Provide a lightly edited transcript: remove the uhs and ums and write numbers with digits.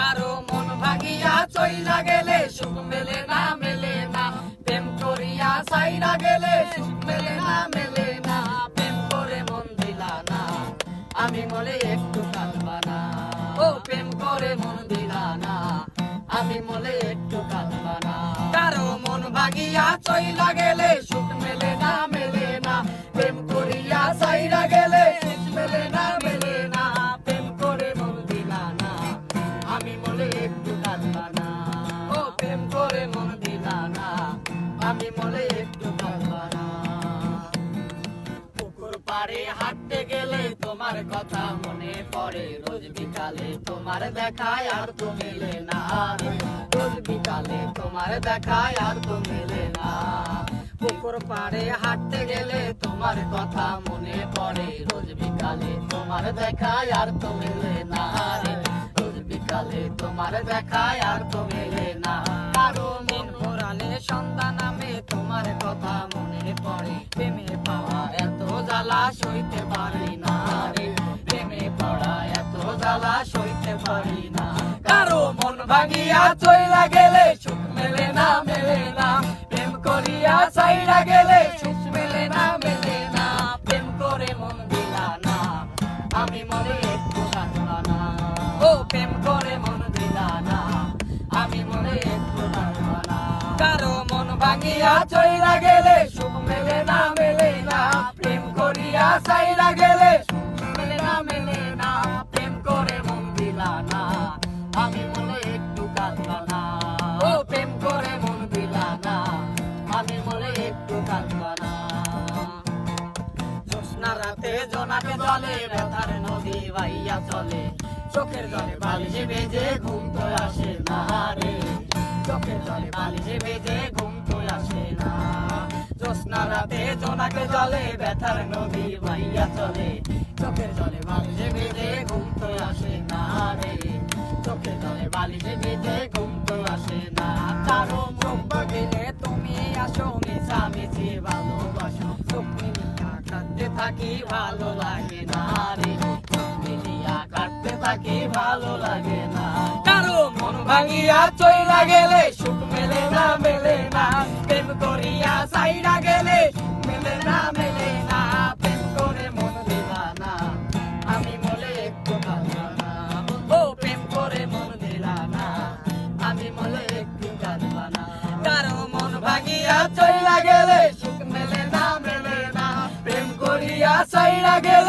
কারো মন ভাঙিয়া চইলা গেলে সুখ মেলে না মেলে না, প্রেম করিয়া সাইরা গেলে সুখ মেলে না মেলে না, প্রেম করে মন দিলা না আমি মলে একটু কাঁদবা না, ও প্রেম করে মন দিলা না আমি মলে একটু কাঁদবা না। কারো মন ভাঙিয়া চইলা গেলে সুখ মেলে না মেলে না, প্রেম করিয়া সাইরা গেলে সুখ মেলে না মেলে না, প্রেম করে মন দিলা না আমি মলে একটু কাঁদবা না, ও প্রেম করে মন দিলা না আমি মলে একটু কাঁদবা না। পুকুর পাড়ে হাঁটতে গেলে তোমার কথা মনে পড়ে, রোজ বিকালে তোমার দেখায় আর তো মেলে না, রোজ বিকালে তোমার দেখায় আর তো মেলে না। পুকুর পাড়ে হাঁটতে গেলে তোমার কথা মনে পড়ে, রোজ বিকালে তোমার দেখায় আর তো মেলে না, রোজ বিকালে তোমার দেখায় আর তো মেলে না। কারো মন ভরালে সন্ধ্যা নামে তোমার কথা মনে পড়ে, প্রেমে পাওয়া এত জ্বালা সইতে পারি না রে, প্রেমে পড়া এত জ্বালা সইতে পারি না। কারো মন ভাঙিয়া চইলা গেলে সুখ মেলে না মেলে না, প্রেম করিয়া সাইরা গেলে সুখ মেলে না মেলে না, প্রেম করে মন দিলা না আমি মনে একটু কাঁদবা না, ও প্রেম করে মন দিলা না আমি মনে একটু কাঁদবা না। কারো মন ভাঙিয়া চইলা গেলে সুখ মেলে না মেলে না, প্রেম করিয়া সাইরা গেলে সুখ মেলে না মেলে না, প্রেম করে মন দিলা না আমি মনে একটু কাঁদবা না, ও প্রেম করে মন দিলা না আমি মনে একটু কাঁদবা না। জ্যোৎস্না রাতে জোনাকে জলে ব্যথার নদী বাইয়া চলে, চোখের জলে বালিশে ভেজে ঘুম তো আসে না রে, চোখের জলে বালিশে ভেজে ঘুম তো আসে না। জ্যোৎস্না রাতে জোনাকে জলে ব্যথার নদী বাইয়া চলে, চোখের জলে বালিশে ভেজে ঘুম তো আসে না রে, চোখের জলে বালিশে ভেজে ঘুম তো আসে না। কারো মুখ গেলে তুমি আসো মিছামিছি ভালোবাসো, চোখ মিলিয়া কাঁদতে থাকি ভালো লাগে না রে, চোখ মিলিয়া কাঁদতে থাকি ভালো লাগে না। কারো মন ভাঙিয়া চইলা গেলে সুখ মেলে না মেলে না, প্রেম করিয়া সাইরা গেলে মেলে না মেলে না, প্রেম করে মন দিলা না আমি মলে একটু কাঁদবা না, ও প্রেম করে মন দিলা না আমি মলে একটু কাঁদবা না। কারো মন ভাঙিয়া চইলা গেলে সুখ মেলে না মেলে না, প্রেম করিয়া সাইরা গেলে